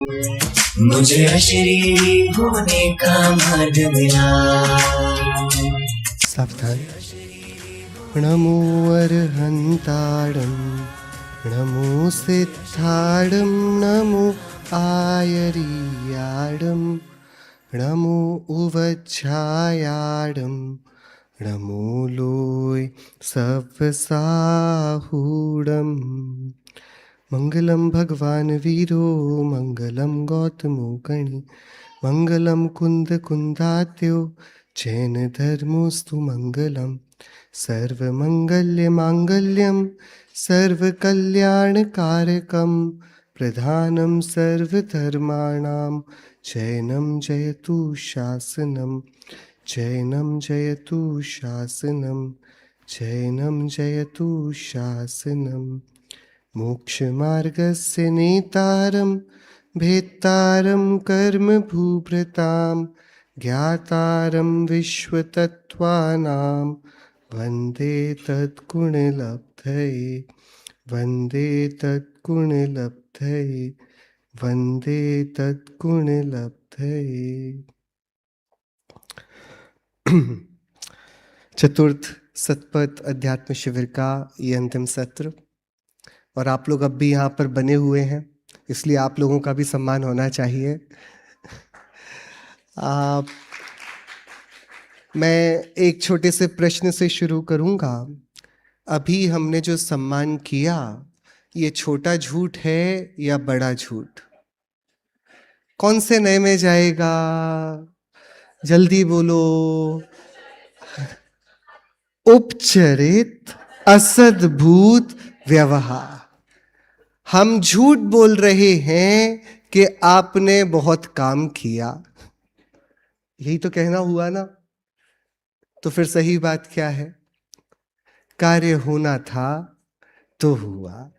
मुझे अशरीरी होने का मर्द मिला। सावधान। नमो अर्हन्ताडं नमो सिद्धाडं नमो आयरीयाडं नमो उवच्छायाडं नमो लोय सवसाहूडम्। मंगलम भगवान वीरो मंगलम गौतमो गणी मंगलम कुंद कुंदात्यो जैन धर्मोस्तु मंगलम सर्वमंगल्य मांगल्यम सर्वकल्याणकारकम प्रधानम सर्वधर्माणां जैनम जयतु शासनम जैनम जयतु शासनम जैनम जयतु शासनम। मोक्षमार्गस्य नेतारं भेत्तारं कर्मभूभृतां ज्ञातारं विश्वतत्त्वानां वन्दे तद्गुणलब्धये वन्दे तद्गुणलब्धये वन्दे तद्गुणलब्धये। चतुर्थ सतपथ अध्यात्म शिविर का ये अंतिम सत्र, और आप लोग अब भी यहाँ पर बने हुए हैं, इसलिए आप लोगों का भी सम्मान होना चाहिए। मैं एक छोटे से प्रश्न से शुरू करूँगा। अभी हमने जो सम्मान किया, ये छोटा झूठ है या बड़ा झूठ? कौन से नए में जाएगा? जल्दी बोलो। उपचरित असद्भूत व्यवहार। हम झूठ बोल रहे हैं कि आपने बहुत काम किया, यही तो कहना हुआ ना? तो फिर सही बात क्या है? कार्य होना था तो हुआ।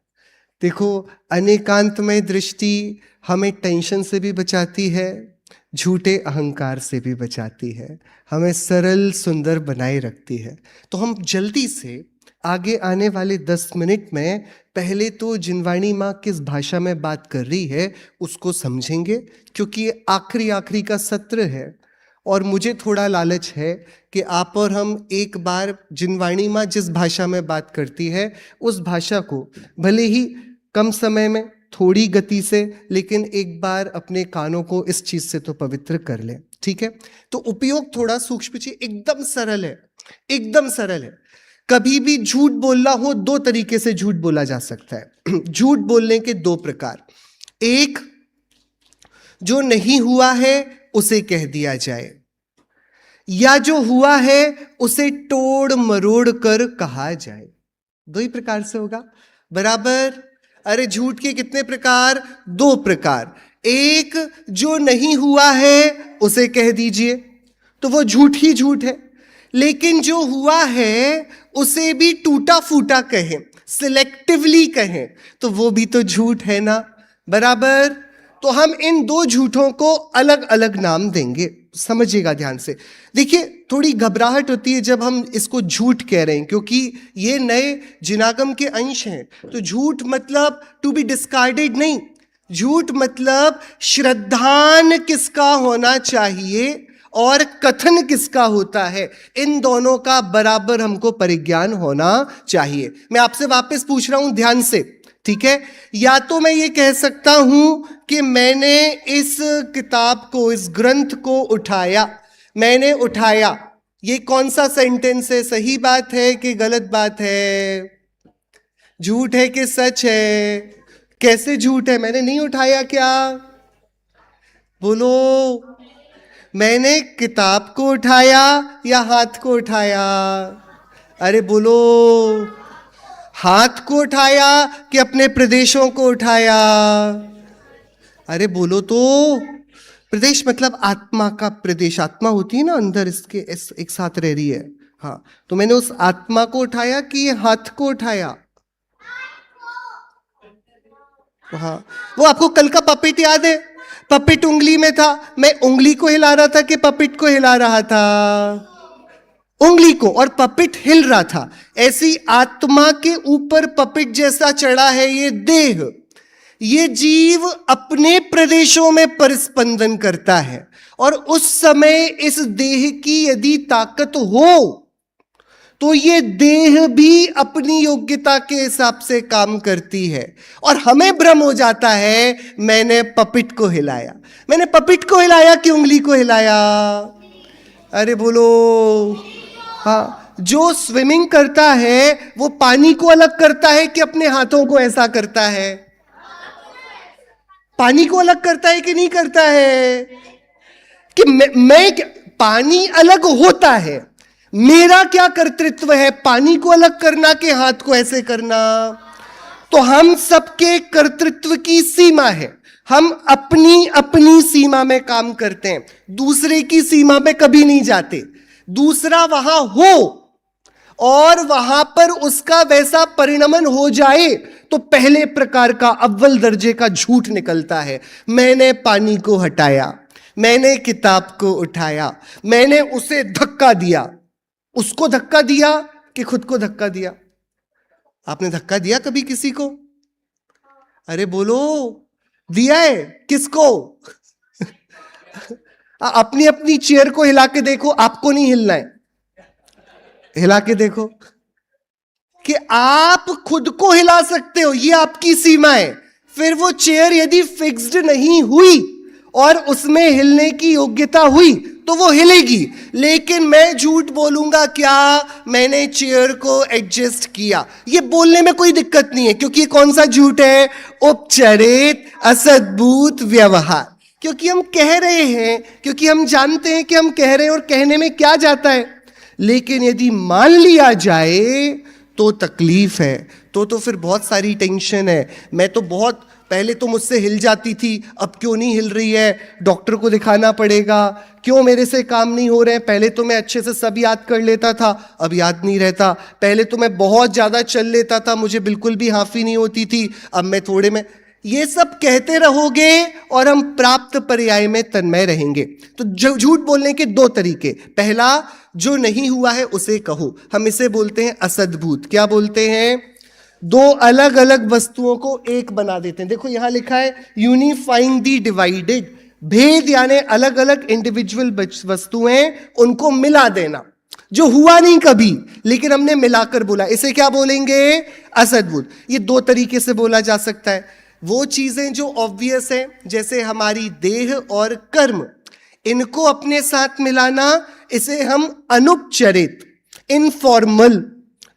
देखो, अनेकांतमय दृष्टि हमें टेंशन से भी बचाती है, झूठे अहंकार से भी बचाती है, हमें सरल सुंदर बनाए रखती है। तो हम जल्दी से आगे आने वाले 10 मिनट में पहले तो जिनवाणी माँ किस भाषा में बात कर रही है उसको समझेंगे, क्योंकि ये आखिरी का सत्र है और मुझे थोड़ा लालच है कि आप और हम एक बार जिनवाणी माँ जिस भाषा में बात करती है उस भाषा को भले ही कम समय में थोड़ी गति से, लेकिन एक बार अपने कानों को इस चीज से तो पवित्र कर लें। ठीक है? तो उपयोग थोड़ा सूक्ष्म चीज, एकदम सरल है, एकदम सरल है। कभी भी झूठ बोलना हो, 2 तरीके से झूठ बोला जा सकता है। झूठ बोलने के 2 प्रकार। एक, जो नहीं हुआ है उसे कह दिया जाए, या जो हुआ है उसे तोड़ मरोड़ कर कहा जाए। 2 ही प्रकार से होगा, बराबर? अरे झूठ के कितने प्रकार? 2 प्रकार। एक, जो नहीं हुआ है उसे कह दीजिए, तो वो झूठ ही झूठ है। लेकिन जो हुआ है उसे भी टूटा फूटा कहें, सिलेक्टिवली कहें, तो वो भी तो झूठ है ना, बराबर? तो हम इन 2 झूठों को अलग अलग नाम देंगे, समझिएगा ध्यान से। देखिए, थोड़ी घबराहट होती है जब हम इसको झूठ कह रहे हैं, क्योंकि ये नए जिनागम के अंश हैं। तो झूठ मतलब टू बी डिस्कार्डेड नहीं, झूठ मतलब श्रद्धान किसका होना चाहिए और कथन किसका होता है, इन दोनों का बराबर हमको परिज्ञान होना चाहिए। मैं आपसे वापस पूछ रहा हूं ध्यान से, ठीक है? या तो मैं ये कह सकता हूं कि मैंने इस किताब को, इस ग्रंथ को उठाया, मैंने उठाया। ये कौन सा सेंटेंस है? सही बात है कि गलत बात है? झूठ है कि सच है? कैसे झूठ है? मैंने नहीं उठाया क्या? बोलो। मैंने किताब को उठाया या हाथ को उठाया? अरे बोलो। हाथ को उठाया कि अपने प्रदेशों को उठाया? अरे बोलो तो। प्रदेश मतलब आत्मा का प्रदेश, आत्मा होती है ना अंदर, इसके एक साथ रह रही है। हाँ, तो मैंने उस आत्मा को उठाया कि ये हाथ को उठाया? हाँ, वो आपको कल का पपेट याद है? पपेट उंगली में था, मैं उंगली को हिला रहा था कि पपेट को हिला रहा था? उंगली को, और पपेट हिल रहा था। ऐसी आत्मा के ऊपर पपेट जैसा चढ़ा है ये देह। ये जीव अपने प्रदेशों में परिस्पंदन करता है और उस समय इस देह की यदि ताकत हो तो ये देह भी अपनी योग्यता के हिसाब से काम करती है। और हमें भ्रम हो जाता है, मैंने पपिट को हिलाया, मैंने पपिट को हिलाया कि उंगली को हिलाया? अरे बोलो। हाँ, जो स्विमिंग करता है वो पानी को अलग करता है कि अपने हाथों को ऐसा करता है? पानी को अलग करता है कि नहीं करता है? कि मैं पानी अलग होता है, मेरा क्या कर्तृत्व है पानी को अलग करना के हाथ को ऐसे करना? तो हम सबके कर्तृत्व की सीमा है, हम अपनी अपनी सीमा में काम करते हैं, दूसरे की सीमा में कभी नहीं जाते। दूसरा वहां हो और वहां पर उसका वैसा परिणमन हो जाए तो पहले प्रकार का अव्वल दर्जे का झूठ निकलता है। मैंने पानी को हटाया, मैंने किताब को उठाया, मैंने उसे धक्का दिया। उसको धक्का दिया कि खुद को धक्का दिया? आपने धक्का दिया कभी किसी को? अरे बोलो, दिया है? किसको? अपनी अपनी चेयर को हिला के देखो, आपको नहीं हिलना है, हिला के देखो कि आप खुद को हिला सकते हो, ये आपकी सीमा है। फिर वो चेयर यदि फिक्स्ड नहीं हुई और उसमें हिलने की योग्यता हुई तो वो हिलेगी। लेकिन मैं झूठ बोलूंगा क्या मैंने चेयर को एडजस्ट किया? ये बोलने में कोई दिक्कत नहीं है, क्योंकि ये कौन सा झूठ है? उपचरित असद्भूत व्यवहार। क्योंकि हम कह रहे हैं, क्योंकि हम जानते हैं कि हम कह रहे हैं और कहने में क्या जाता है। लेकिन यदि मान लिया जाए तो तकलीफ है, तो फिर बहुत सारी टेंशन है। मैं तो बहुत पहले तो मुझसे हिल जाती थी, अब क्यों नहीं हिल रही है? डॉक्टर को दिखाना पड़ेगा। क्यों मेरे से काम नहीं हो रहे हैं? पहले तो मैं अच्छे से सब याद कर लेता था, अब याद नहीं रहता। पहले तो मैं बहुत ज़्यादा चल लेता था, मुझे बिल्कुल भी हाफी नहीं होती थी, अब मैं थोड़े में। ये सब कहते रहोगे और हम प्राप्त पर्याय में तन्मय रहेंगे। तो झूठ बोलने के दो तरीके। पहला, जो नहीं हुआ है उसे कहो, हम इसे बोलते हैं असद्भूत। क्या बोलते हैं? दो अलग अलग वस्तुओं को एक बना देते हैं। देखो यहां लिखा है यूनिफाइंग दी डिवाइडेड, भेद यानी अलग अलग इंडिविजुअल वस्तुएं, उनको मिला देना, जो हुआ नहीं कभी लेकिन हमने मिलाकर बोला, इसे क्या बोलेंगे? असद्भुत। ये दो तरीके से बोला जा सकता है। वो चीजें जो ऑब्वियस है, जैसे हमारी देह और कर्म, इनको अपने साथ मिलाना, इसे हम अनुपचरित इनफॉर्मल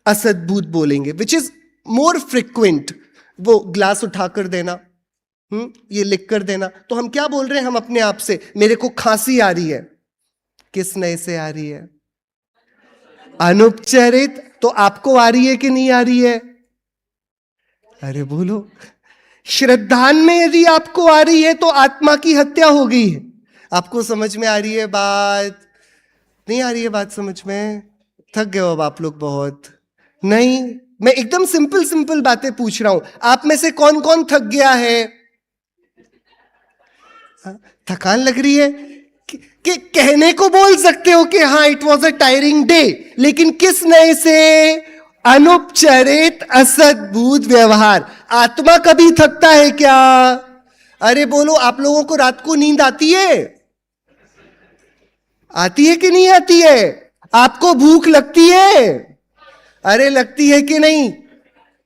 असद्भुत बोलेंगे, विच इज मोर फ्रिक्वेंट। वो ग्लास उठाकर देना, ये लिख कर देना। तो हम क्या बोल रहे हैं? हम अपने आप से, मेरे को खांसी आ रही है, किस नए से आ रही है? अनुपचरित। तो आपको आ रही है कि नहीं आ रही है? अरे बोलो। श्रद्धान में यदि आपको आ रही है तो आत्मा की हत्या हो गई है। आपको समझ में आ रही है बात? नहीं आ रही है बात समझ में? थक गए हो अब आप लोग बहुत? नहीं, मैं एकदम सिंपल सिंपल बातें पूछ रहा हूं। आप में से कौन कौन थक गया है? थकान लग रही है कि कहने को बोल सकते हो कि हाँ it was a tiring day, लेकिन किस नए से? अनुपचरित असद्भुत व्यवहार। आत्मा कभी थकता है क्या? अरे बोलो, आप लोगों को रात को नींद आती है? आती है कि नहीं आती है? आपको भूख लगती है? अरे लगती है कि नहीं?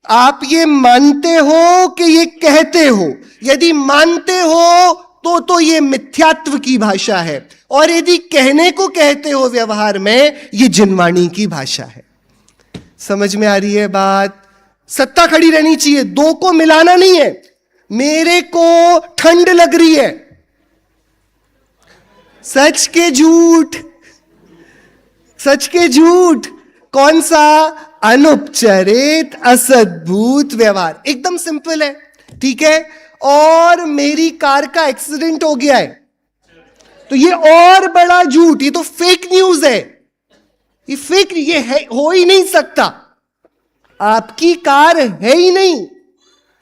आप ये मानते हो कि ये कहते हो? यदि मानते हो तो ये मिथ्यात्व की भाषा है, और यदि कहने को कहते हो व्यवहार में, ये जिनवाणी की भाषा है। समझ में आ रही है बात? सत्ता खड़ी रहनी चाहिए, दो को मिलाना नहीं है। मेरे को ठंड लग रही है, सच के झूठ, सच के झूठ, कौन सा? अनुपचरित असद्भुत व्यवहार। एकदम सिंपल है, ठीक है? और मेरी कार का एक्सीडेंट हो गया है, तो ये और बड़ा झूठ, ये तो फेक न्यूज है। ये फेक, ये है, हो ही नहीं सकता। आपकी कार है ही नहीं,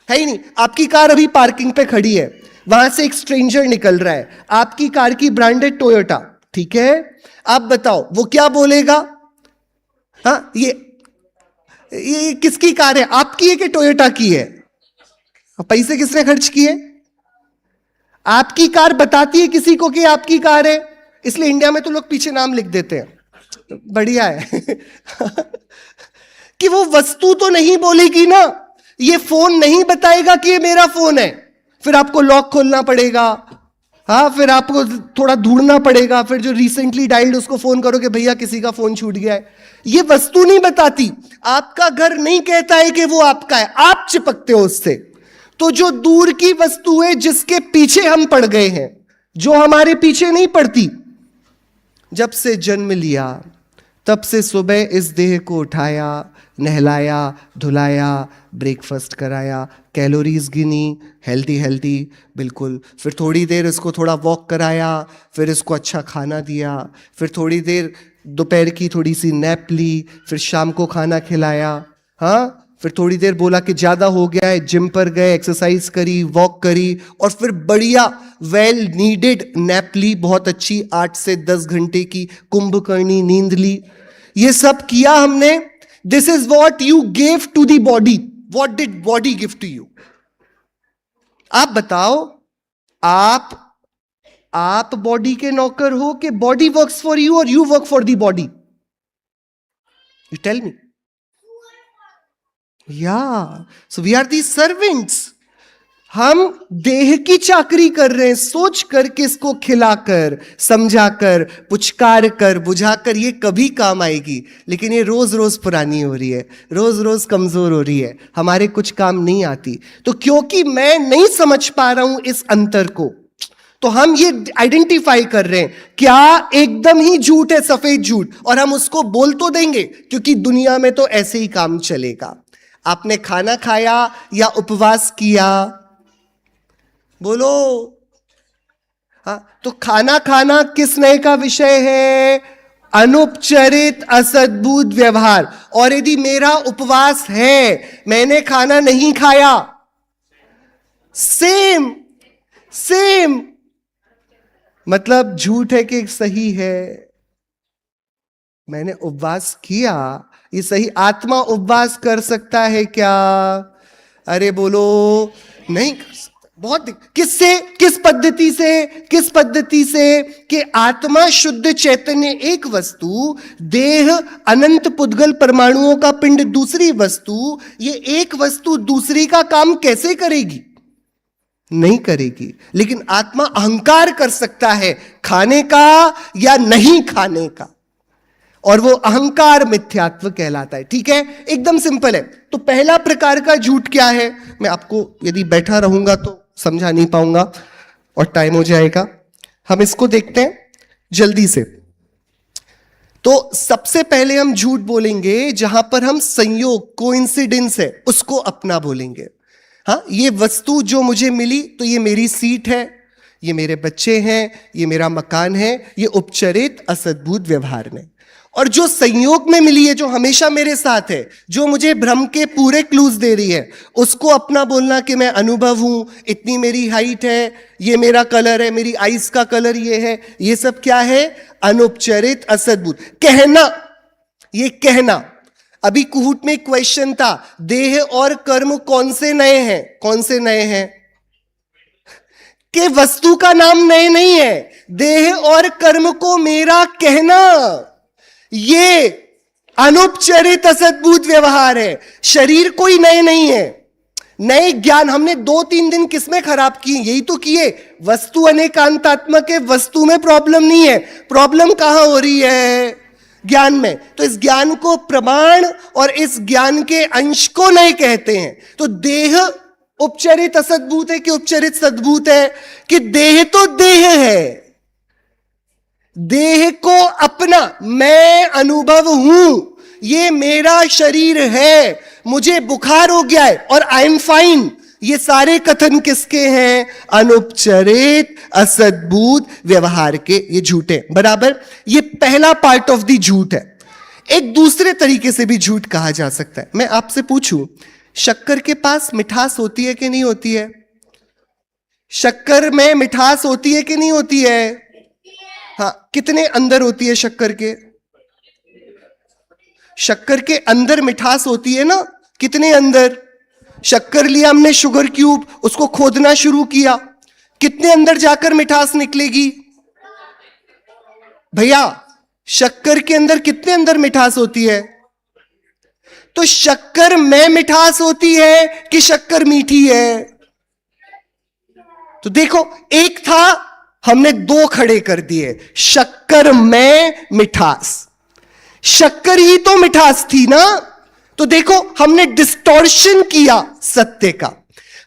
है ही नहीं। आपकी कार अभी पार्किंग पे खड़ी है, वहां से एक स्ट्रेंजर निकल रहा है, आपकी कार की ब्रांड है टोयोटा, ठीक है? आप बताओ वो क्या बोलेगा? हाँ, ये किसकी कार है? आपकी है कि टोयोटा की है? पैसे किसने खर्च किए? आपकी कार बताती है किसी को कि आपकी कार है, इसलिए इंडिया में तो लोग पीछे नाम लिख देते हैं, बढ़िया है कि वो वस्तु तो नहीं बोलेगी ना, ये फोन नहीं बताएगा कि ये मेरा फोन है, फिर आपको लॉक खोलना पड़ेगा, हाँ, फिर आपको थोड़ा ढूंढना पड़ेगा, फिर जो रिसेंटली डायल्ड उसको फोन करो कि भैया किसी का फोन छूट गया है। ये वस्तु नहीं बताती, आपका घर नहीं कहता है कि वो आपका है, आप चिपकते हो उससे। तो जो दूर की वस्तु है जिसके पीछे हम पड़ गए हैं, जो हमारे पीछे नहीं पड़ती, जब से जन्म लिया तब से सुबह इस देह को उठाया, नहलाया, धुलाया, ब्रेकफास्ट कराया, कैलोरीज गिनी, हेल्दी हेल्दी बिल्कुल, फिर थोड़ी देर इसको थोड़ा वॉक कराया, फिर इसको अच्छा खाना दिया, फिर थोड़ी देर दोपहर की थोड़ी सी नैप ली, फिर शाम को खाना खिलाया, हाँ, फिर थोड़ी देर बोला कि ज़्यादा हो गया है, जिम पर गए, एक्सरसाइज करी, वॉक करी, और फिर बढ़िया वेल नीडेड नैप ली, बहुत अच्छी 8 से 10 घंटे की कुंभकर्णी नींद ली। ये सब किया हमने। This is what you gave to the body. What did body give to you? आप बताओ, आप बॉडी के नौकर हो कि बॉडी वर्क्स फॉर यू और you work for the body? You tell me. या so we are the servants. हम देह की चाकरी कर रहे हैं, सोच कर कि इसको खिलाकर, समझाकर, पुचकार कर, बुझाकर ये कभी काम आएगी, लेकिन ये रोज रोज पुरानी हो रही है, रोज रोज कमजोर हो रही है, हमारे कुछ काम नहीं आती। तो क्योंकि मैं नहीं समझ पा रहा हूं इस अंतर को, तो हम ये आइडेंटिफाई कर रहे हैं क्या एकदम ही झूठ है, सफेद झूठ, और हम उसको बोल तो देंगे क्योंकि दुनिया में तो ऐसे ही काम चलेगा। आपने खाना खाया या उपवास किया? बोलो। हाँ, तो खाना खाना किस नए का विषय है? अनुपचरित असद्भुत व्यवहार। और यदि मेरा उपवास है, मैंने खाना नहीं खाया, सेम मतलब झूठ है कि सही है? मैंने उपवास किया, ये सही। आत्मा उपवास कर सकता है क्या? अरे बोलो, नहीं कर सकता। बहुत किससे, किस पद्धति से कि आत्मा शुद्ध चैतन्य एक वस्तु, देह अनंत पुद्गल परमाणुओं का पिंड दूसरी वस्तु, ये एक वस्तु दूसरी का काम कैसे करेगी? नहीं करेगी। लेकिन आत्मा अहंकार कर सकता है खाने का या नहीं खाने का, और वो अहंकार मिथ्यात्व कहलाता है। ठीक है, एकदम सिंपल है। तो पहला प्रकार का झूठ क्या है? मैं आपको यदि बैठा रहूंगा तो समझा नहीं पाऊंगा और टाइम हो जाएगा। हम इसको देखते हैं जल्दी से। तो सबसे पहले हम झूठ बोलेंगे जहां पर हम संयोग, कोइंसिडेंस है, उसको अपना बोलेंगे। हाँ, ये वस्तु जो मुझे मिली, तो ये मेरी सीट है, ये मेरे बच्चे हैं, ये मेरा मकान है, ये उपचरित असद्भुत व्यवहार ने। और जो संयोग में मिली है, जो हमेशा मेरे साथ है, जो मुझे भ्रम के पूरे क्लूज दे रही है, उसको अपना बोलना कि मैं अनुभव हूं, इतनी मेरी हाइट है, ये मेरा कलर है, मेरी आईज का कलर ये है, ये सब क्या है? अनुपचरित असद्भुत कहना। ये कहना। अभी कुहूट में क्वेश्चन था, देह और कर्म कौन से नए हैं? कौन से नए हैं? कि वस्तु का नाम नए नहीं है, देह और कर्म को मेरा कहना, ये अनुपचरित असद्भुत व्यवहार है। शरीर कोई नए नहीं है। नए ज्ञान हमने 2-3 दिन किसमें खराब किए? यही तो किए। वस्तु अनेकांतात्मक है, वस्तु में प्रॉब्लम नहीं है, प्रॉब्लम कहां हो रही है? ज्ञान में। तो इस ज्ञान को प्रमाण और इस ज्ञान के अंश को नए कहते हैं। तो देह उपचरित असद्भुत है कि उपचरित सद्भुत है? कि देह तो देह है, देह को अपना, मैं अनुभव हूं, ये मेरा शरीर है, मुझे बुखार हो गया है और आई एम फाइन, ये सारे कथन किसके हैं? अनुपचरित असद्भुत व्यवहार के। ये झूठे बराबर। ये पहला पार्ट ऑफ द झूठ है। एक दूसरे तरीके से भी झूठ कहा जा सकता है। मैं आपसे पूछूं, शक्कर के पास मिठास होती है कि नहीं होती है? शक्कर में मिठास होती है कि नहीं होती है? हाँ, कितने अंदर होती है शक्कर के? शक्कर के अंदर मिठास होती है ना, कितने अंदर? शक्कर लिया हमने, शुगर क्यूब, उसको खोदना शुरू किया, कितने अंदर जाकर मिठास निकलेगी भैया? शक्कर के अंदर कितने अंदर मिठास होती है? तो शक्कर में मिठास होती है कि शक्कर मीठी है? तो देखो, एक था, हमने दो खड़े कर दिए, शक्कर में मिठास। शक्कर ही तो मिठास थी ना। तो देखो, हमने डिस्टॉर्शन किया सत्य का।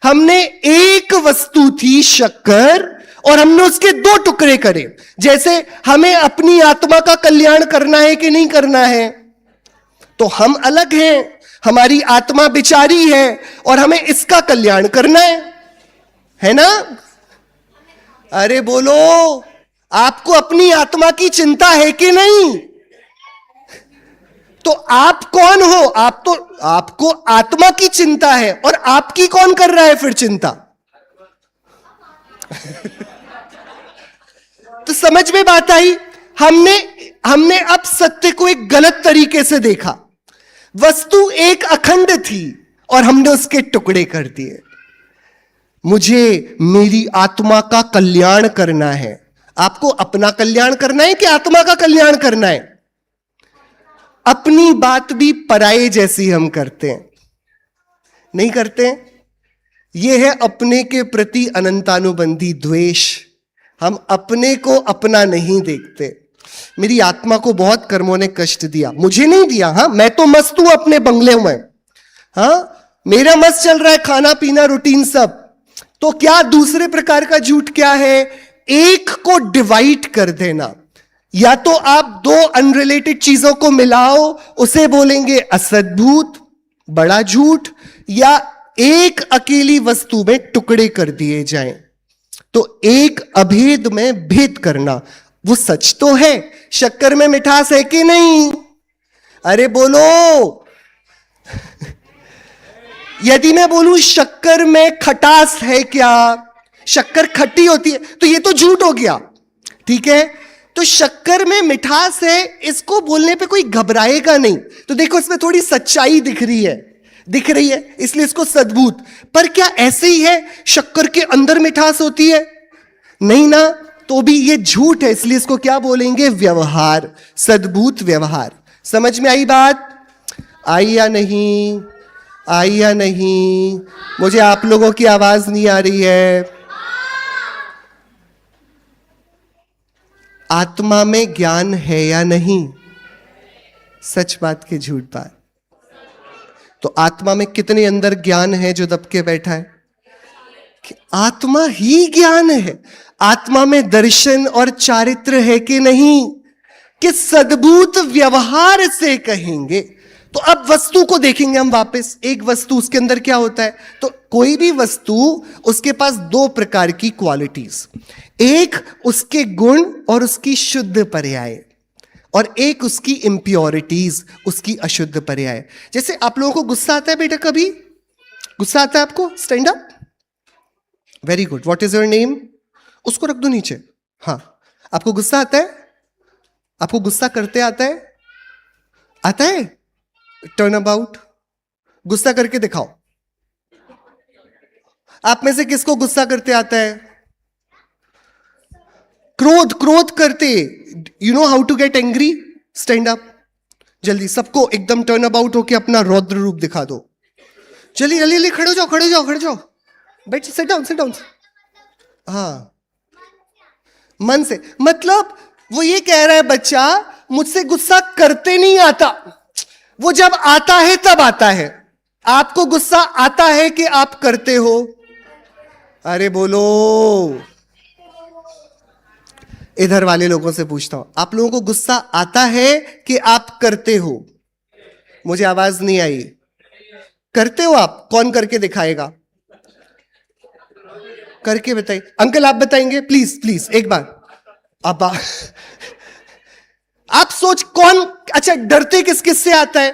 हमने एक वस्तु थी शक्कर और हमने उसके दो टुकड़े करे। जैसे हमें अपनी आत्मा का कल्याण करना है कि नहीं करना है, तो हम अलग हैं, हमारी आत्मा बिचारी है और हमें इसका कल्याण करना है ना? अरे बोलो, आपको अपनी आत्मा की चिंता है कि नहीं? तो आप कौन हो? आपको आत्मा की चिंता है, और आपकी कौन कर रहा है फिर चिंता? तो समझ में बात आई? हमने अब सत्य को एक गलत तरीके से देखा। वस्तु एक अखंड थी और हमने उसके टुकड़े कर दिए। मुझे मेरी आत्मा का कल्याण करना है। आपको अपना कल्याण करना है कि आत्मा का कल्याण करना है? अपनी बात भी पराये जैसी हम करते हैं, नहीं करते हैं? यह है अपने के प्रति अनंतानुबंधी द्वेष। हम अपने को अपना नहीं देखते। मेरी आत्मा को बहुत कर्मों ने कष्ट दिया, मुझे नहीं दिया। हाँ, मैं तो मस्त हूं अपने बंगले में। हाँ, मेरा मस्त चल रहा है, खाना पीना रूटीन सब। तो क्या दूसरे प्रकार का झूठ क्या है? एक को डिवाइड कर देना। या तो आप दो अनरिलेटेड चीजों को मिलाओ, उसे बोलेंगे असद्भूत, बड़ा झूठ। या एक अकेली वस्तु में टुकड़े कर दिए जाएं, तो एक अभेद में भेद करना, वो सच तो है। शक्कर में मिठास है कि नहीं? अरे बोलो। यदि मैं बोलूं शक्कर में खटास है क्या? शक्कर खट्टी होती है, तो ये तो झूठ हो गया, ठीक है? तो शक्कर में मिठास है, इसको बोलने पे कोई घबराएगा नहीं। तो देखो, इसमें थोड़ी सच्चाई दिख रही है, इसलिए इसको सद्भूत। पर क्या ऐसे ही है शक्कर के अंदर मिठास होती है? नहीं ना। तो भी ये झूठ है, इसलिए इसको क्या बोलेंगे? व्यवहार, सद्भूत व्यवहार। समझ में आई बात? आई या नहीं? आई या नहीं? मुझे आप लोगों की आवाज नहीं आ रही है। आत्मा में ज्ञान है या नहीं? सच बात की झूठ बात? तो आत्मा में कितने अंदर ज्ञान है जो दब के बैठा है? कि आत्मा ही ज्ञान है। आत्मा में दर्शन और चारित्र है कि नहीं? कि सद्भूत व्यवहार से कहेंगे। तो अब वस्तु को देखेंगे हम वापस। एक वस्तु, उसके अंदर क्या होता है? तो कोई भी वस्तु, उसके पास दो प्रकार की क्वालिटीज। एक उसके गुण और उसकी शुद्ध पर्याय, और एक उसकी इम्प्योरिटीज, उसकी अशुद्ध पर्याय। जैसे आप लोगों को गुस्सा आता है बेटा? कभी गुस्सा आता है आपको? Stand up. Very good. What is your name? उसको रख दो नीचे। हाँ, आपको गुस्सा आता है? आपको गुस्सा करते आता है? आता है? टर्न अबाउट, गुस्सा करके दिखाओ। आप में से किसको गुस्सा करते आता है? क्रोध करते। You know how to get angry? Stand up जल्दी। सबको एकदम टर्न अबाउट होके अपना रौद्र रूप दिखा दो। जल्दी जल्दी, खड़े हो जाओ। बैठ, सिट डाउन। हाँ, मन से। मतलब वो ये कह रहा है बच्चा, मुझसे गुस्सा करते नहीं आता, वो जब आता है तब आता है। आपको गुस्सा आता है कि आप करते हो? अरे बोलो। इधर वाले लोगों से पूछता हूं, आप लोगों को गुस्सा आता है कि आप करते हो? मुझे आवाज नहीं आई। करते हो आप? कौन करके दिखाएगा? करके बताइए। अंकल आप बताएंगे? प्लीज एक बार। अब आप सोच कौन। अच्छा, डरते किस से आता है?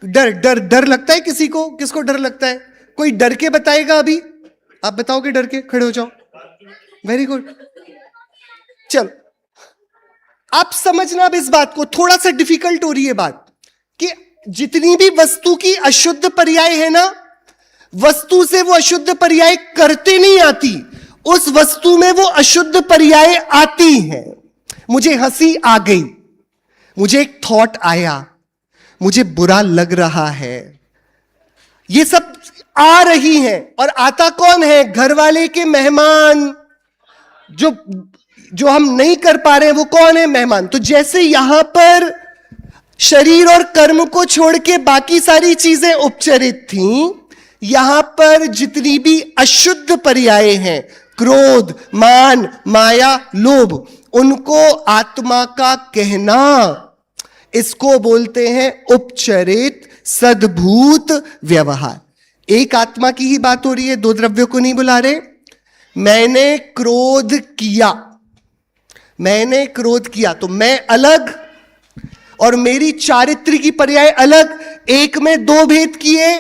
डर लगता है किसी को? किसको डर लगता है? कोई डर के बताएगा अभी? आप बताओगे डर के? खड़े हो जाओ। Very good. चलो, आप समझना अब इस बात को। थोड़ा सा डिफिकल्ट हो रही है बात कि जितनी भी वस्तु की अशुद्ध पर्याय है ना, वस्तु से वो अशुद्ध पर्याय करते नहीं आती, उस वस्तु में वो अशुद्ध पर्याय आती हैं। मुझे हंसी आ गई, मुझे एक थॉट आया, मुझे बुरा लग रहा है, ये सब आ रही हैं। और आता कौन है? घर वाले के मेहमान। जो हम नहीं कर पा रहे हैं वो कौन है? मेहमान। तो जैसे यहां पर शरीर और कर्म को छोड़ के बाकी सारी चीजें उपचरित थीं, यहां पर जितनी भी अशुद्ध पर्याय हैं, क्रोध, मान, माया, लोभ, उनको आत्मा का कहना, इसको बोलते हैं उपचरित सद्भूत व्यवहार। एक आत्मा की ही बात हो रही है, दो द्रव्यों को नहीं बुला रहे। मैंने क्रोध किया, मैंने क्रोध किया, तो मैं अलग और मेरी चारित्र की पर्याय अलग, एक में दो भेद किए।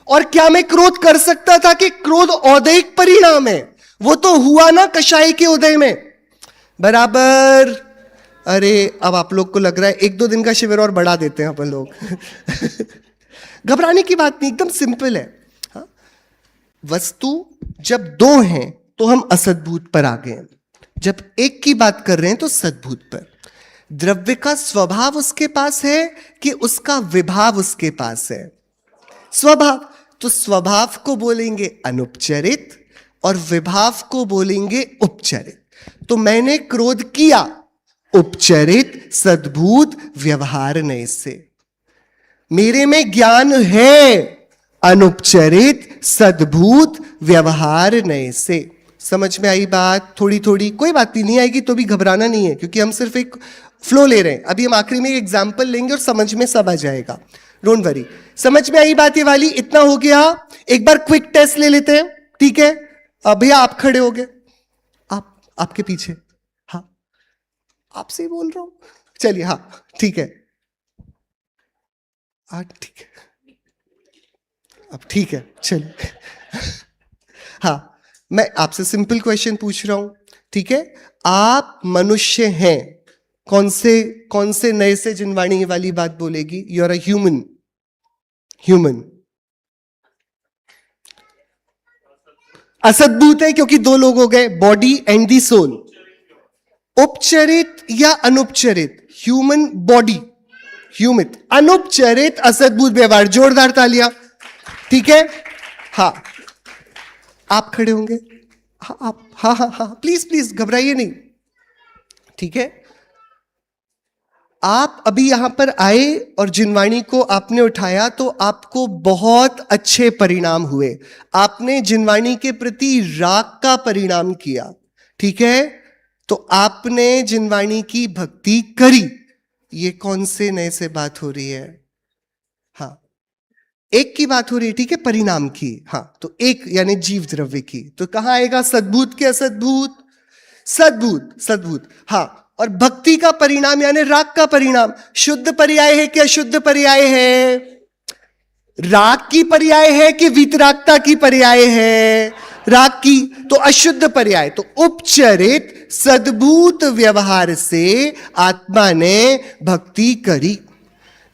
और क्या मैं क्रोध कर सकता था कि क्रोध औदैहिक परिणाम है? वो तो हुआ ना कषाय के उदय में बराबर। अरे अब आप लोग को लग रहा है एक दो दिन का शिविर और बढ़ा देते हैं अपन लोग। घबराने की बात नहीं, एकदम सिंपल है। हाँ? वस्तु जब दो हैं तो हम असद्भूत पर आ गए, जब एक की बात कर रहे हैं तो सद्भूत पर। द्रव्य का स्वभाव उसके पास है कि उसका विभाव उसके पास है? स्वभाव। तो स्वभाव को बोलेंगे अनुपचरित और विभाव को बोलेंगे उपचरित। तो मैंने क्रोध किया, उपचरित सद्भूत व्यवहार नए से। मेरे में ज्ञान है, अनुपचरित सद्भूत व्यवहार नए से। समझ में आई बात? थोड़ी थोड़ी, कोई बात नहीं आएगी तो भी घबराना नहीं है, क्योंकि हम सिर्फ एक फ्लो ले रहे हैं। अभी हम आखिरी में एक एग्जाम्पल लेंगे और समझ में सब आ जाएगा, डोंट वरी। समझ में आई बात ये वाली? इतना हो गया। एक बार क्विक टेस्ट ले लेते हैं, ठीक है? भैया आप खड़े हो गए, आपके पीछे, हाँ आपसे ही बोल रहा हूं, चलिए, हाँ ठीक है, ठीक है, अब ठीक है, चलिए। हाँ, मैं आपसे सिंपल क्वेश्चन पूछ रहा हूं, ठीक है? आप मनुष्य हैं, कौन से नए से जिनवाणी वाली बात बोलेगी? You are a human. असद्भूत है क्योंकि दो लोग हो गए, बॉडी एंड दी सोल। उपचरित या अनुपचरित? Human body, ह्यूमित। अनुपचरित असद्भूत व्यवहार। जोरदार तालियां, ठीक है? हाँ, आप खड़े होंगे, हाँ आप, हाँ प्लीज घबराइए नहीं, ठीक है? आप अभी यहां पर आए और जिनवाणी को आपने उठाया तो आपको बहुत अच्छे परिणाम हुए। आपने जिनवाणी के प्रति राग का परिणाम किया, ठीक है? तो आपने जिनवाणी की भक्ति करी। ये कौन से नए से बात हो रही है? हाँ, एक की बात हो रही है, ठीक है, परिणाम की। हाँ, तो एक यानी जीव द्रव्य की। तो कहां आएगा? सद्भूत के असद्भूत? सद्भूत। हाँ, और भक्ति का परिणाम यानी राग का परिणाम शुद्ध पर्याय है कि अशुद्ध पर्याय है? राग की पर्याय है कि वीतरागता की पर्याय है? राग की, तो अशुद्ध पर्याय। तो उपचरित सद्भूत व्यवहार से आत्मा ने भक्ति करी।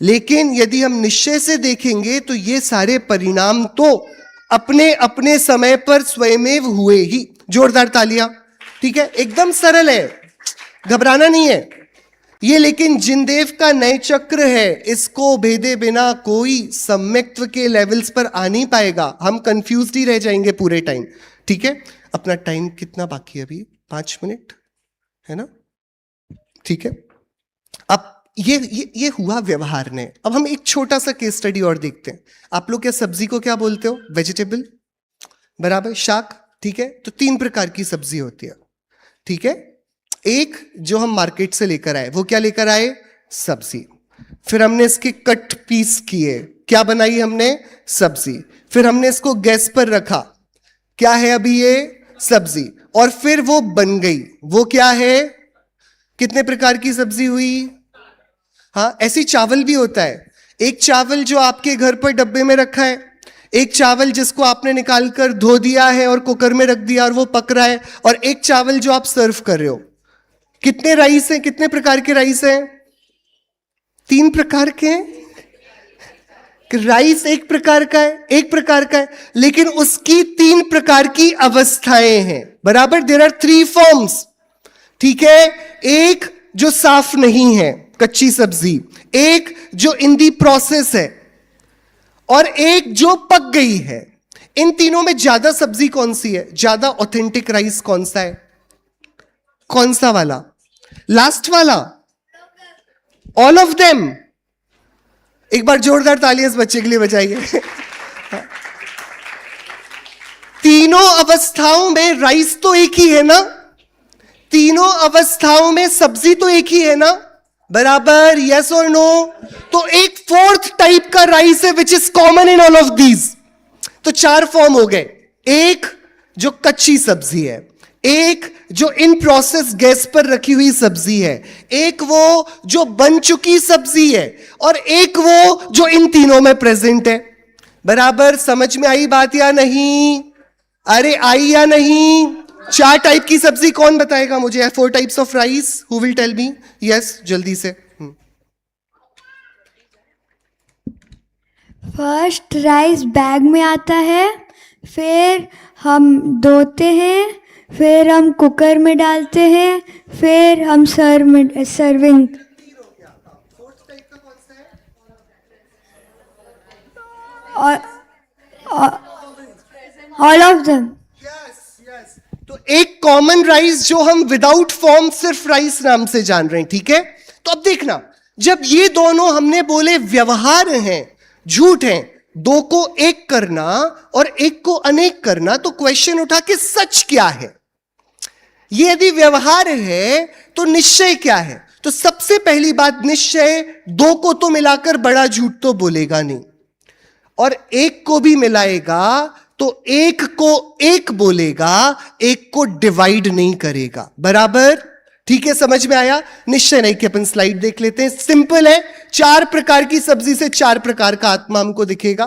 लेकिन यदि हम निश्चय से देखेंगे तो ये सारे परिणाम तो अपने अपने समय पर स्वयमेव हुए ही। जोरदार तालियां, ठीक है? एकदम सरल है, घबराना नहीं है ये। लेकिन जिनदेव का नए चक्र है, इसको भेदे बिना कोई सम्यक्त्व के लेवल्स पर आ नहीं पाएगा। हम कंफ्यूज्ड ही रह जाएंगे पूरे टाइम, ठीक है? अपना टाइम कितना बाकी है अभी? 5 मिनट है ना, ठीक है? अब ये हुआ व्यवहार ने। अब हम एक छोटा सा केस स्टडी और देखते हैं। आप लोग क्या सब्जी को क्या बोलते हो? वेजिटेबल, बराबर, शाक, ठीक है? तो 3 प्रकार की सब्जी होती है, ठीक है? एक जो हम मार्केट से लेकर आए, वो क्या लेकर आए? सब्जी। फिर हमने इसके कट पीस किए, क्या बनाई हमने? सब्जी। फिर हमने इसको गैस पर रखा, क्या है अभी ये? सब्जी। और फिर वो बन गई, वो क्या है? कितने प्रकार की सब्जी हुई? हाँ, ऐसी चावल भी होता है। एक चावल जो आपके घर पर डब्बे में रखा है, एक चावल जिसको आपने निकालकर धो दिया है और कुकर में रख दिया और वो पक रहा है, और एक चावल जो आप सर्व कर रहे हो। कितने राइस हैं? कितने प्रकार के राइस हैं? 3 प्रकार के हैं। कि राइस एक प्रकार का है, एक प्रकार का है, लेकिन उसकी 3 प्रकार की अवस्थाएं हैं, बराबर। देयर आर 3 फॉर्म्स, ठीक है। एक जो साफ नहीं है, कच्ची सब्जी, एक जो इन दी प्रोसेस है, और एक जो पक गई है। इन तीनों में ज्यादा सब्जी कौन सी है, ज्यादा ऑथेंटिक राइस कौन सा है? कौन सा वाला? लास्ट वाला? All of them. एक बार जोरदार तालियां इस बच्चे के लिए बजाइए। तीनों अवस्थाओं में राइस तो एक ही है ना, तीनों अवस्थाओं में सब्जी तो एक ही है ना, बराबर, यस और नो? तो एक 4th टाइप का राइस है which is common in all of these. तो 4 फॉर्म हो गए, एक जो कच्ची सब्जी है, एक जो इन प्रोसेस गैस पर रखी हुई सब्जी है, एक वो जो बन चुकी सब्जी है, और एक वो जो इन तीनों में प्रेजेंट है, बराबर। समझ में आई बात या नहीं? अरे आई या नहीं? 4 टाइप की सब्जी कौन बताएगा मुझे? 4 types of rice, who will tell me? Yes, जल्दी से। फर्स्ट राइस बैग में आता है, फिर हम धोते हैं, फिर हम कुकर में डालते हैं, फिर हम सर्विंग। All of them. तो एक कॉमन राइस जो हम विदाउट फॉर्म सिर्फ राइस नाम से जान रहे हैं, ठीक है। तो अब देखना, जब ये दोनों हमने बोले व्यवहार हैं, झूठ हैं, 2 को एक करना और 1 को अनेक करना, तो क्वेश्चन उठा कि सच क्या है? ये यदि व्यवहार है तो निश्चय क्या है? तो सबसे पहली बात, निश्चय 2 को तो मिलाकर बड़ा झूठ तो बोलेगा नहीं, और 1 को भी मिलाएगा तो 1 को 1 बोलेगा, 1 को डिवाइड नहीं करेगा, बराबर। ठीक है, समझ में आया? निश्चय नहीं कि अपन स्लाइड देख लेते हैं, सिंपल है। 4 प्रकार की सब्जी से 4 प्रकार का आत्मा हमको दिखेगा।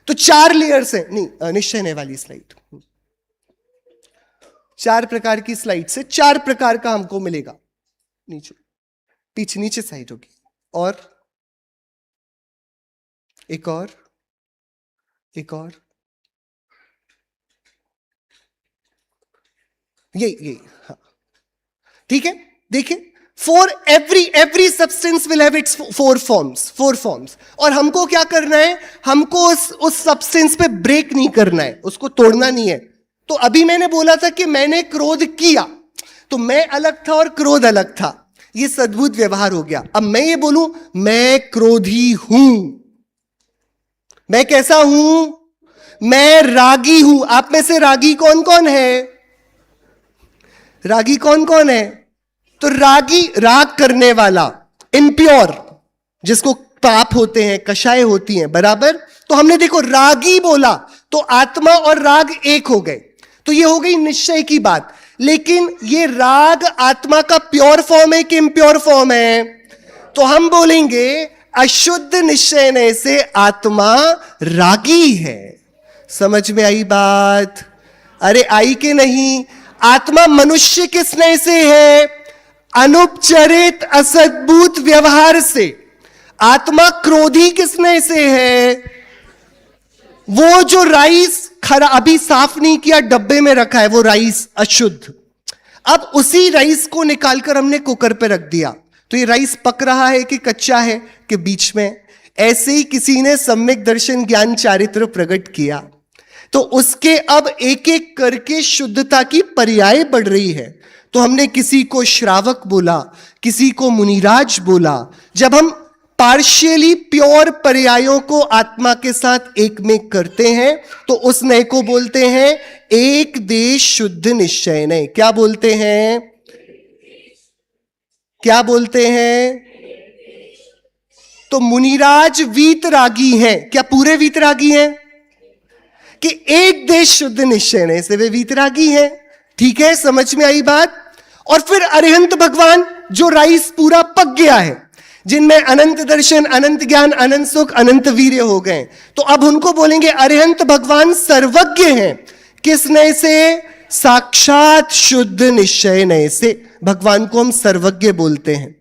तो 4 लेयर्स है, नहीं निश्चय नहीं वाली स्लाइड, 4 प्रकार की स्लाइड से 4 प्रकार का हमको मिलेगा। नीचे पीछे नीचे साइड होगी, और एक और, एक और, ये हाँ, ठीक है। देखिए, for every substance will have it's 4 forms, और हमको क्या करना है? हमको उस सब्सटेंस पे ब्रेक नहीं करना है, उसको तोड़ना नहीं है। तो अभी मैंने बोला था कि मैंने क्रोध किया, तो मैं अलग था और क्रोध अलग था, ये सद्भुत व्यवहार हो गया। अब मैं ये बोलूं मैं क्रोधी हूं, मैं कैसा हूं? मैं रागी हूं। आप में से रागी कौन कौन है? रागी कौन कौन है? तो रागी, राग करने वाला, इम्प्योर, जिसको पाप होते हैं, कषाय होती हैं, बराबर। तो हमने देखो रागी बोला तो आत्मा और राग एक हो गए, तो ये हो गई निश्चय की बात। लेकिन ये राग आत्मा का प्योर फॉर्म है कि इम्प्योर फॉर्म है? तो हम बोलेंगे अशुद्ध निश्चय से आत्मा रागी है। समझ में आई बात? अरे आई के नहीं? आत्मा मनुष्य किस नय से है? अनुपचरित असद्भुत व्यवहार से। आत्मा क्रोधी किस नय से है? वो जो राइस खरा अभी साफ नहीं किया डब्बे में रखा है, वो राइस अशुद्ध, अब उसी राइस को निकालकर हमने कुकर पे रख दिया, तो ये राइस पक रहा है कि कच्चा है कि बीच में? ऐसे ही किसी ने सम्यक दर्शन ज्ञान चारित्र प्रकट किया, तो उसके अब एक एक करके शुद्धता की पर्याय बढ़ रही है। तो हमने किसी को श्रावक बोला, किसी को मुनिराज बोला। जब हम पार्शियली प्योर पर्यायों को आत्मा के साथ एक में करते हैं तो उस नए को बोलते हैं एक देश शुद्ध निश्चय नय। क्या बोलते हैं? क्या बोलते हैं? तो मुनिराज वीतरागी हैं। क्या पूरे वीतरागी हैं? कि एक देश शुद्ध निश्चय नय से वे वीतरागी हैं। ठीक है, समझ में आई बात? और फिर अरिहंत भगवान जो राइस पूरा पक गया है, जिनमें अनंत दर्शन, अनंत ज्ञान, अनंत सुख, अनंत वीर्य हो गए, तो अब उनको बोलेंगे अरिहंत भगवान सर्वज्ञ हैं। किस नय से? साक्षात शुद्ध निश्चय नय से। भगवान को हम सर्वज्ञ बोलते हैं,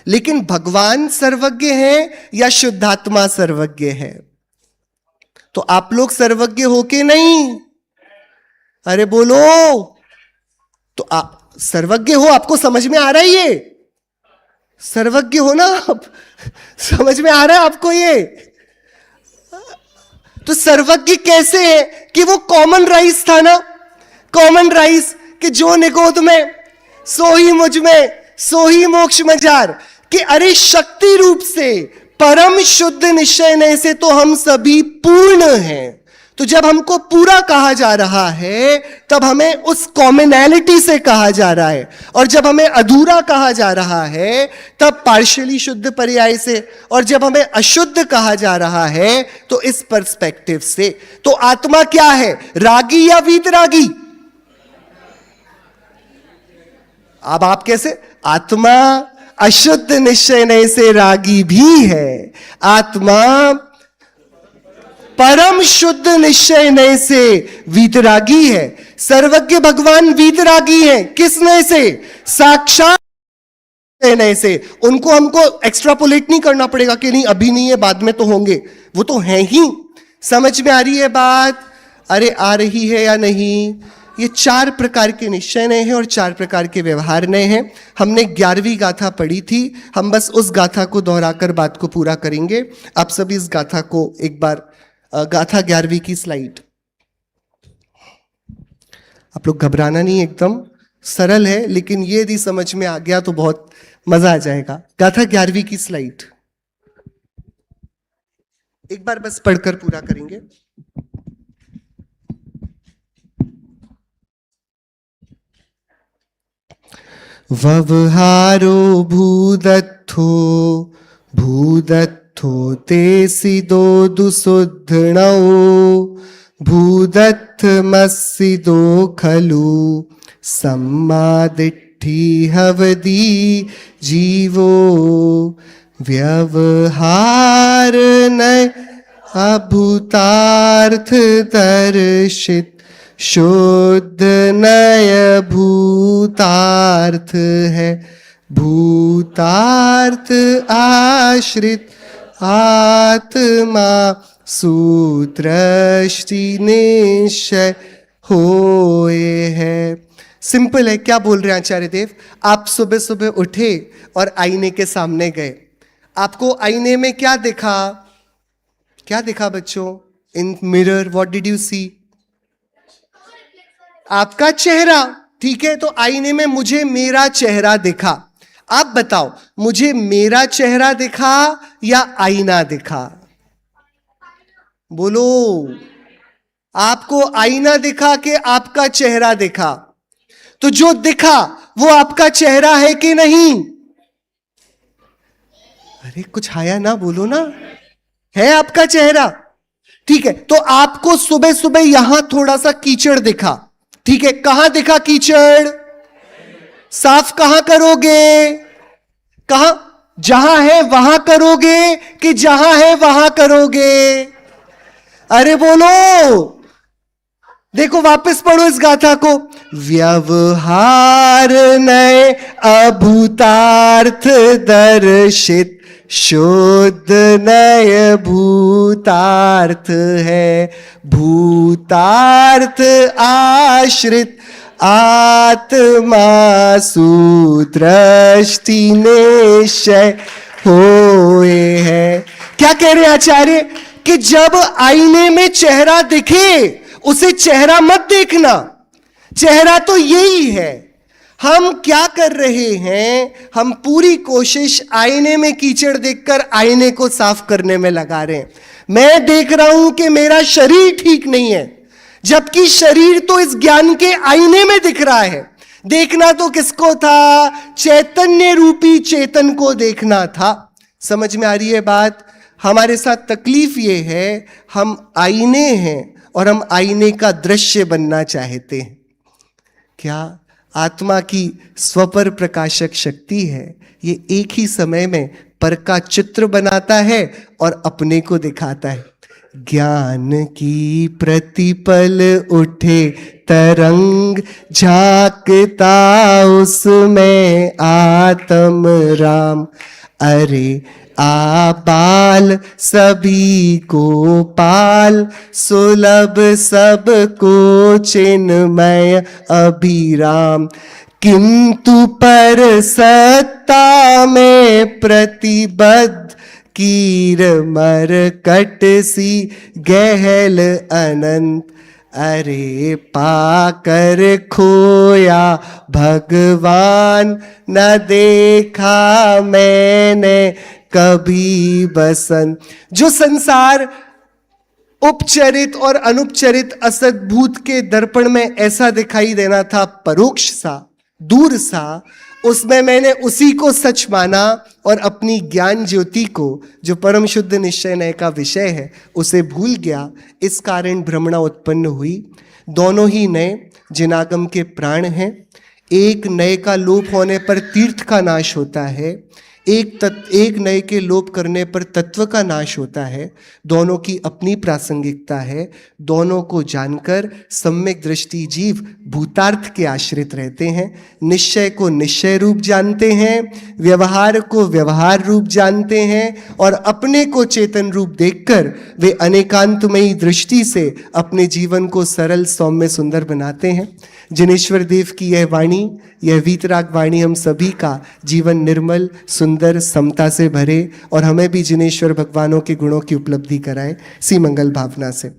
लेकिन भगवान सर्वज्ञ हैं या शुद्धात्मा सर्वज्ञ है? तो आप लोग सर्वज्ञ हो के नहीं? अरे बोलो। तो आप सर्वज्ञ हो, आपको समझ में आ रहा है ये? सर्वज्ञ हो ना आप? समझ में आ रहा है आपको ये? तो सर्वज्ञ कैसे है कि वो कॉमन राइस था ना, कॉमन राइस, कि जो निगोद में सो ही मुझ में सो ही मोक्ष मजार, कि अरे शक्ति रूप से परम शुद्ध निश्चय से तो हम सभी पूर्ण हैं। तो जब हमको पूरा कहा जा रहा है तब हमें उस कॉमनैलिटी से कहा जा रहा है, और जब हमें अधूरा कहा जा रहा है तब पार्शियली शुद्ध पर्याय से, और जब हमें अशुद्ध कहा जा रहा है तो इस पर्सपेक्टिव से। तो आत्मा क्या है, रागी या वीतरागी? अब आप कैसे? आत्मा अशुद्ध निश्चय से रागी भी है, आत्मा परम शुद्ध निश्चय से वीतरागी है। सर्वज्ञ भगवान वीतरागी है, किस नय से? साक्षात नय से। उनको हमको एक्स्ट्रापोलेट नहीं करना पड़ेगा कि नहीं अभी नहीं है बाद में तो होंगे, वो तो हैं ही। समझ में आ रही है बात? अरे आ रही है या नहीं? ये 4 प्रकार के निश्चय नय हैं और 4 प्रकार के व्यवहार नय हैं। हमने 11वीं गाथा पढ़ी थी, हम बस उस गाथा को दोहराकर बात को पूरा करेंगे। आप सभी इस गाथा को एक बार, गाथा 11वीं की स्लाइड। आप लोग घबराना नहीं, एकदम सरल है, लेकिन ये यदि समझ में आ गया तो बहुत मजा आ जाएगा। गाथा 11वीं की स्लाइड एक बार बस पढ़कर पूरा करेंगे। व्यवहारो भूदत्थो भूदत्थो ते सिदो दुसुद्धणौ भूदत्थमस्सिदो खलु सम्मादिट्ठी हवदी जीवो व्यवहार नय अभूतार्थ दर्शित शुद्ध नय भूतार्थ है भूतार्थ आश्रित आत्मा सूत्रष्टि निश्चय होए है। सिंपल है। क्या बोल रहे हैं आचार्य देव? आप सुबह सुबह उठे और आईने के सामने गए, आपको आईने में क्या दिखा? क्या दिखा बच्चों? In mirror what did you see? आपका चेहरा। ठीक है, तो आईने में मुझे मेरा चेहरा दिखा। आप बताओ, मुझे मेरा चेहरा दिखा या आईना दिखा? बोलो। आपको आईना दिखा कि आपका चेहरा दिखा? तो जो दिखा वो आपका चेहरा है कि नहीं? अरे कुछ आया ना, बोलो ना। है आपका चेहरा? ठीक है, तो आपको सुबह सुबह यहां थोड़ा सा कीचड़ दिखा। ठीक है, कहां दिखा कीचड़? साफ कहां करोगे? कहां? जहां है वहां करोगे कि जहां है वहां करोगे? अरे बोलो। देखो वापस पढ़ो इस गाथा को। व्यवहार नय अभूतार्थ दर्शित शुद्ध नय भूतार्थ है भूतार्थ आश्रित आत्मा सूत्रष्टि निश्चय होए है। क्या कह रहे हैं आचार्य? कि जब आईने में चेहरा दिखे उसे चेहरा मत देखना, चेहरा तो यही है। हम क्या कर रहे हैं? हम पूरी कोशिश आईने में कीचड़ देखकर आईने को साफ करने में लगा रहे हैं। मैं देख रहा हूं कि मेरा शरीर ठीक नहीं है, जबकि शरीर तो इस ज्ञान के आईने में दिख रहा है। देखना तो किसको था? चैतन्य रूपी चेतन को देखना था। समझ में आ रही है बात? हमारे साथ तकलीफ ये है, हम आईने हैं और हम आईने का दृश्य बनना चाहते हैं। क्या आत्मा की स्वपर प्रकाशक शक्ति है, ये एक ही समय में पर का चित्र बनाता है और अपने को दिखाता है। ज्ञान की प्रतिपल उठे तरंग झांकता उसमें आत्म राम अरे आबाल सभी को पाल, सुलभ सबको चिन्मय अभिराम। किंतु पर सत्ता में प्रतिबद्ध, कीर मरकट सी गहल अनंत। अरे पाकर खोया भगवान, न देखा मैंने कभी बसंत। जो संसार उपचरित और अनुपचरित असद्भूत के दर्पण में ऐसा दिखाई देना था, परोक्ष सा, दूर सा, उसमें मैंने उसी को सच माना और अपनी ज्ञान ज्योति को, जो परम शुद्ध निश्चय नय का विषय है, उसे भूल गया। इस कारण भ्रमणा उत्पन्न हुई। दोनों ही नय जिनागम के प्राण हैं। एक नय का लोप होने पर तीर्थ का नाश होता है, एक नए के लोप करने पर तत्व का नाश होता है। दोनों की अपनी प्रासंगिकता है। दोनों को जानकर सम्यक दृष्टि जीव भूतार्थ के आश्रित रहते हैं। निश्चय को निश्चय रूप जानते हैं, व्यवहार को व्यवहार रूप जानते हैं और अपने को चेतन रूप देखकर वे अनेकांतमयी दृष्टि से अपने जीवन को सरल, सौम्य, सुंदर बनाते हैं। जिनेश्वर देव की यह वाणी, यह वीतराग वाणी हम सभी का जीवन निर्मल, सुंदर, समता से भरे और हमें भी जिनेश्वर भगवानों के गुणों की उपलब्धि कराए। सी मंगल भावना से।